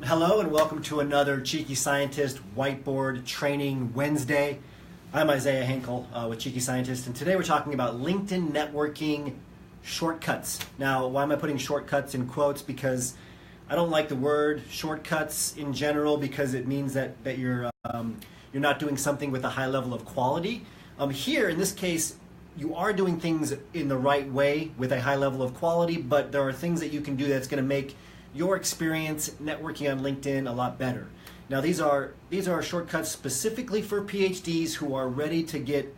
Hello and welcome to another Cheeky Scientist Whiteboard Training Wednesday. I'm Isaiah Henkel with Cheeky Scientist, and today we're talking about LinkedIn networking shortcuts. Now, why am I putting shortcuts in quotes? Because I don't like the word shortcuts in general because it means that you're not doing something with a high level of quality. Here, in this case, you are doing things in the right way with a high level of quality, but there are things that you can do that's going to make your experience networking on LinkedIn a lot better. Now these are shortcuts specifically for PhDs who are ready to get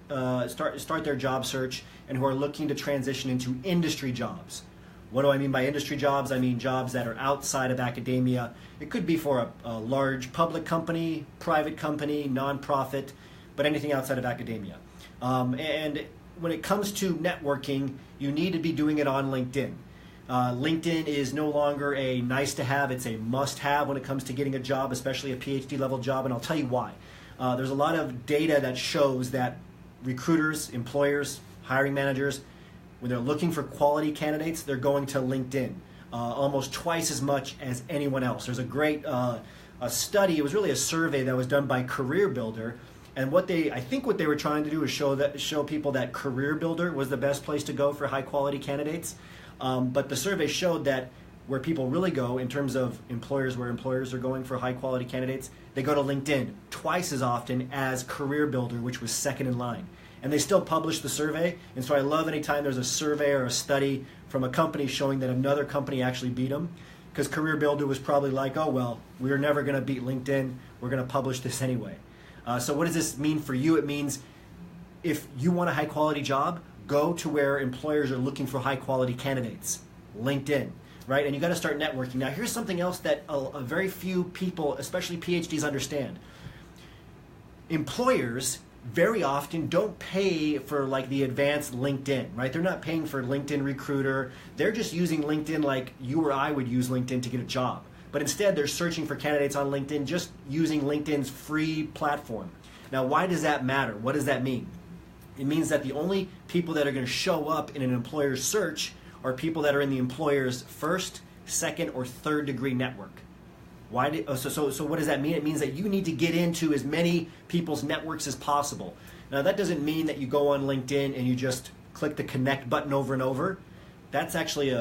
start their job search and who are looking to transition into industry jobs. What do I mean by industry jobs? I mean jobs that are outside of academia. It could be for a large public company, private company, nonprofit, but anything outside of academia. And when it comes to networking, you need to be doing it on LinkedIn. LinkedIn is no longer a nice to have, it's a must have when it comes to getting a job, especially a PhD level job, and I'll tell you why. There's a lot of data that shows that recruiters, employers, hiring managers, when they're looking for quality candidates, they're going to LinkedIn almost twice as much as anyone else. There's a great a study, it was really a survey that was done by CareerBuilder, and what they were trying to do is show people that CareerBuilder was the best place to go for high quality candidates. But the survey showed that where people really go in terms of employers, where employers are going for high quality candidates, they go to LinkedIn twice as often as CareerBuilder, which was second in line. And they still publish the survey, and so I love anytime there's a survey or a study from a company showing that another company actually beat them, because CareerBuilder was probably like, oh well, we're never going to beat LinkedIn, we're going to publish this anyway. So what does this mean for you? It means if you want a high quality job, go to where employers are looking for high quality candidates, LinkedIn, right? And you got to start networking. Now here's something else that a very few people, especially PhDs, understand. Employers very often don't pay for like the advanced LinkedIn, right? They're not paying for LinkedIn Recruiter. They're just using LinkedIn like you or I would use LinkedIn to get a job. But instead they're searching for candidates on LinkedIn just using LinkedIn's free platform. Now why does that matter? What does that mean? It means that the only people that are going to show up in an employer's search are people that are in the employer's first, second, or third degree network. So what does that mean? It means that you need to get into as many people's networks as possible. Now that doesn't mean that you go on LinkedIn and you just click the connect button over and over. That's actually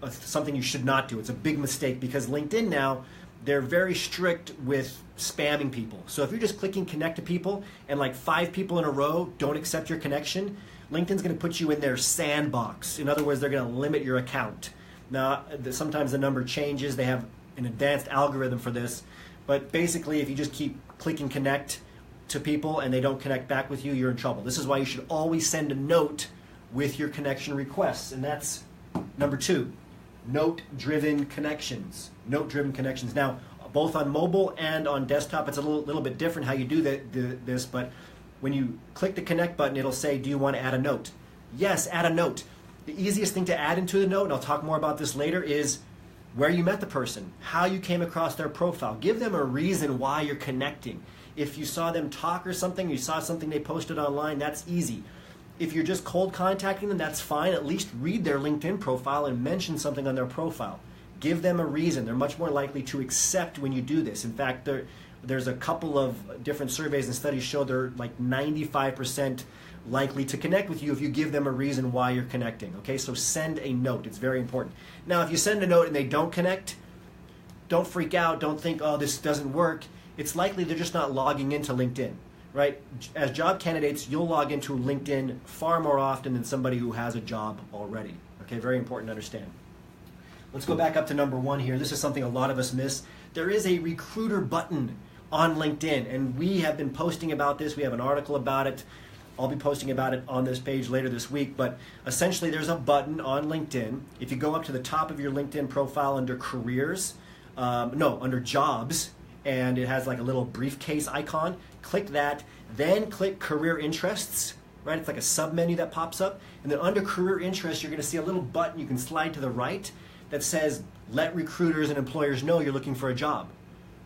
something you should not do. It's a big mistake because LinkedIn now, they're very strict with spamming people. So if you're just clicking connect to people and like 5 people in a row don't accept your connection, LinkedIn's going to put you in their sandbox. In other words, they're going to limit your account. Now, sometimes the number changes. They have an advanced algorithm for this. But basically, if you just keep clicking connect to people and they don't connect back with you, you're in trouble. This is why you should always send a note with your connection requests. And that's number 2. Note-driven connections. Note-driven connections. Now, both on mobile and on desktop, it's a little bit different how you do this, but when you click the connect button, it'll say, do you want to add a note? Yes, add a note. The easiest thing to add into the note, and I'll talk more about this later, is where you met the person, how you came across their profile. Give them a reason why you're connecting. If you saw them talk or something, you saw something they posted online, that's easy. If you're just cold contacting them, that's fine. At least read their LinkedIn profile and mention something on their profile. Give them a reason. They're much more likely to accept when you do this. In fact, there's a couple of different surveys and studies show they're like 95% likely to connect with you if you give them a reason why you're connecting. Okay, so send a note. It's very important. Now, if you send a note and they don't connect, don't freak out. Don't think, oh, this doesn't work. It's likely they're just not logging into LinkedIn. Right? As job candidates, you'll log into LinkedIn far more often than somebody who has a job already. Okay, very important to understand. Let's go back up to number 1 here. This is something a lot of us miss. There is a recruiter button on LinkedIn, and we have been posting about this. We have an article about it. I'll be posting about it on this page later this week, but essentially there's a button on LinkedIn. If you go up to the top of your LinkedIn profile under careers, under jobs, and it has like a little briefcase icon, click that, then click career interests, right? It's like a sub-menu that pops up, and then under career interests, you're going to see a little button you can slide to the right that says, let recruiters and employers know you're looking for a job.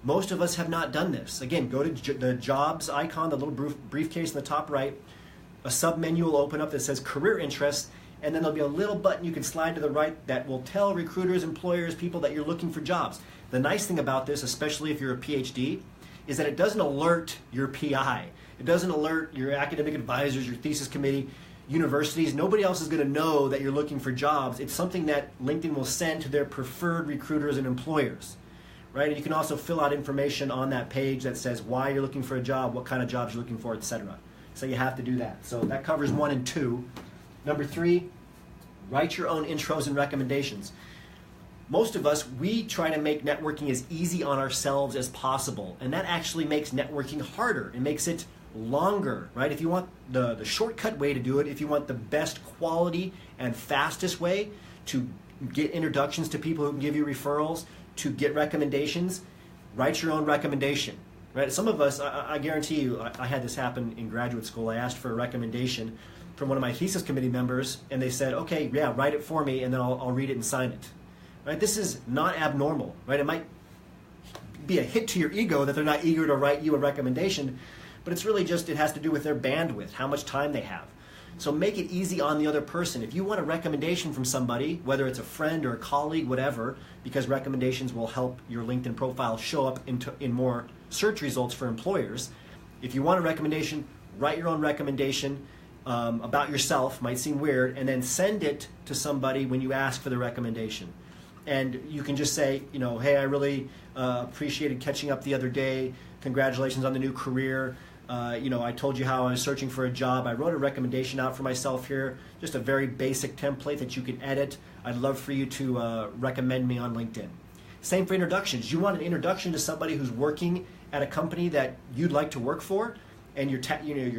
Most of us have not done this. Again, go to the jobs icon, the little briefcase in the top right, a sub-menu will open up that says career interests, and then there'll be a little button you can slide to the right that will tell recruiters, employers, people that you're looking for jobs. The nice thing about this, especially if you're a PhD, is that it doesn't alert your PI. It doesn't alert your academic advisors, your thesis committee, universities. Nobody else is going to know that you're looking for jobs. It's something that LinkedIn will send to their preferred recruiters and employers. Right? And you can also fill out information on that page that says why you're looking for a job, what kind of jobs you're looking for, etc. So you have to do that. So that covers 1 and 2. Number 3, write your own intros and recommendations. Most of us, we try to make networking as easy on ourselves as possible, and that actually makes networking harder. It makes it longer, right? If you want the shortcut way to do it, if you want the best quality and fastest way to get introductions to people who can give you referrals, to get recommendations, write your own recommendation. Right? Some of us, I guarantee you, I had this happen in graduate school. I asked for a recommendation from one of my thesis committee members, and they said, okay, yeah, write it for me, and then I'll read it and sign it. Right? This is not abnormal. Right? It might be a hit to your ego that they're not eager to write you a recommendation, but it's really just, it has to do with their bandwidth, how much time they have. So make it easy on the other person. If you want a recommendation from somebody, whether it's a friend or a colleague, whatever, because recommendations will help your LinkedIn profile show up in more search results for employers. If you want a recommendation, write your own recommendation about yourself, might seem weird, and then send it to somebody when you ask for the recommendation. And you can just say, you know, hey, I really appreciated catching up the other day. Congratulations on the new career. You know, I told you how I was searching for a job. I wrote a recommendation out for myself here, just a very basic template that you can edit. I'd love for you to recommend me on LinkedIn. Same for introductions. You want an introduction to somebody who's working at a company that you'd like to work for, and you're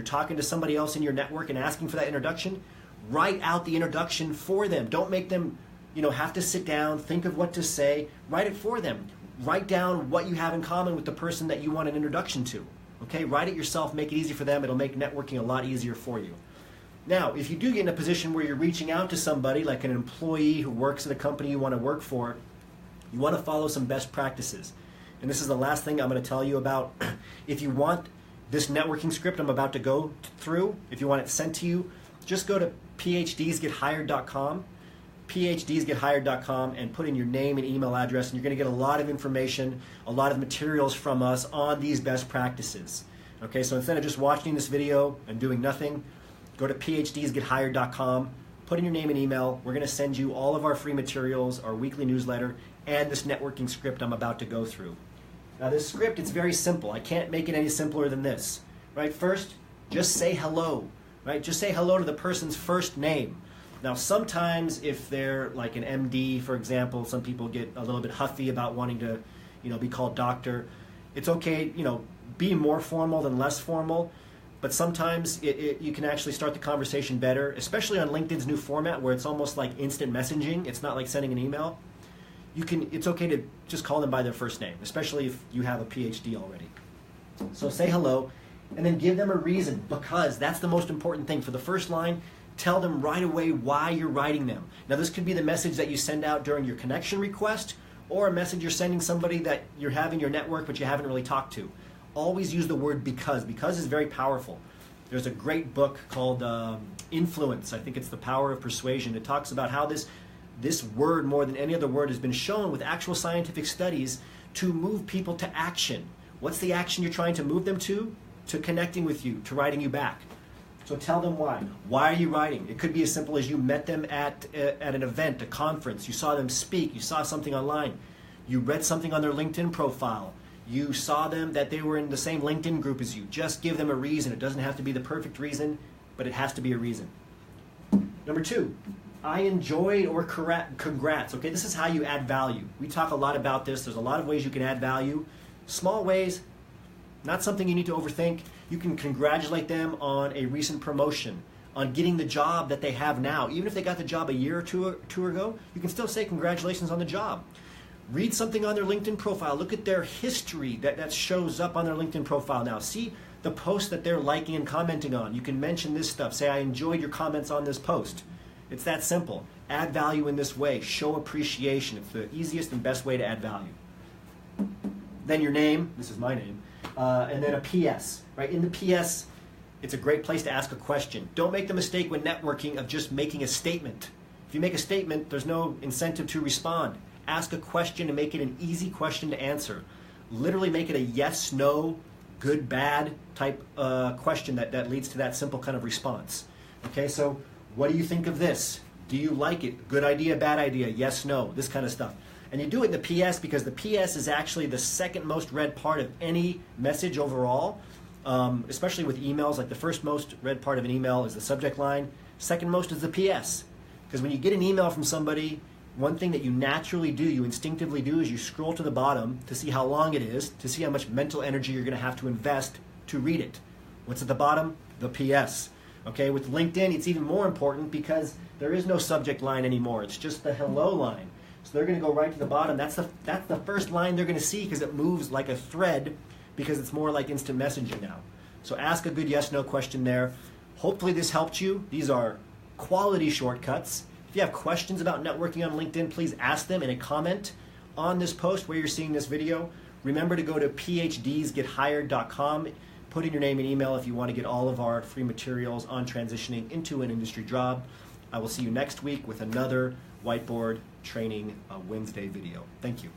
talking to somebody else in your network and asking for that introduction. Write out the introduction for them. Don't make them, you know, have to sit down, think of what to say. Write it for them. Write down what you have in common with the person that you want an introduction to. Okay, write it yourself, make it easy for them. It'll make networking a lot easier for you. Now, if you do get in a position where you're reaching out to somebody, like an employee who works at a company you want to work for, you want to follow some best practices. And this is the last thing I'm going to tell you about. If you want this networking script I'm about to go through, if you want it sent to you, just go to phdsgethired.com, phdsgethired.com, and put in your name and email address, and you're going to get a lot of information, a lot of materials from us on these best practices. Okay, so instead of just watching this video and doing nothing, go to phdsgethired.com, put in your name and email. We're going to send you all of our free materials, our weekly newsletter, and this networking script I'm about to go through. Now this script, it's very simple. I can't make it any simpler than this. Right? First, just say hello. Right? Just say hello to the person's first name. Now sometimes if they're like an MD, for example, some people get a little bit huffy about wanting to, you know, be called doctor. It's okay, you know, be more formal than less formal. But sometimes you can actually start the conversation better, especially on LinkedIn's new format where it's almost like instant messaging. It's not like sending an email. It's okay to just call them by their first name, especially if you have a PhD already. So say hello, and then give them a reason, because that's the most important thing. For the first line, tell them right away why you're writing them. Now this could be the message that you send out during your connection request, or a message you're sending somebody that you're having your network but you haven't really talked to. Always use the word because. Because is very powerful. There's a great book called Influence. I think it's The Power of Persuasion. It talks about how this word, more than any other word, has been shown with actual scientific studies to move people to action. What's the action you're trying to move them to? To connecting with you, to writing you back. So tell them why. Why are you writing? It could be as simple as you met them at an event, a conference. You saw them speak. You saw something online. You read something on their LinkedIn profile. You saw them that they were in the same LinkedIn group as you. Just give them a reason. It doesn't have to be the perfect reason, but it has to be a reason. Number 2, I enjoyed or congrats. Okay, this is how you add value. We talk a lot about this. There's a lot of ways you can add value. Small ways, not something you need to overthink. You can congratulate them on a recent promotion, on getting the job that they have now. Even if they got the job a year or two ago, you can still say congratulations on the job. Read something on their LinkedIn profile. Look at their history that shows up on their LinkedIn profile now. See the post that they're liking and commenting on. You can mention this stuff. Say, I enjoyed your comments on this post. It's that simple. Add value in this way. Show appreciation. It's the easiest and best way to add value. Then your name. This is my name. And then a PS. Right? In the PS, It's a great place to ask a question. Don't make the mistake when networking of just making a statement. If you make a statement, there's no incentive to respond. Ask a question and make it an easy question to answer. Literally make it a yes, no, good, bad type question that leads to that simple kind of response. Okay, so what do you think of this? Do you like it? Good idea, bad idea, yes, no, this kind of stuff. And you do it in the PS because the PS is actually the second most read part of any message overall, especially with emails. Like the first most read part of an email is the subject line. Second most is the PS. Because when you get an email from somebody, one thing that you naturally do, you instinctively do, is you scroll to the bottom to see how long it is, to see how much mental energy you're going to have to invest to read it. What's at the bottom? The PS. Okay, with LinkedIn, it's even more important because there is no subject line anymore. It's just the hello line. So they're going to go right to the bottom. That's the first line they're going to see because it moves like a thread because it's more like instant messaging now. So ask a good yes-no question there. Hopefully this helped you. These are quality shortcuts. If you have questions about networking on LinkedIn, please ask them in a comment on this post where you're seeing this video. Remember to go to phdsgethired.com. Put in your name and email if you want to get all of our free materials on transitioning into an industry job. I will see you next week with another Whiteboard Training Wednesday video. Thank you.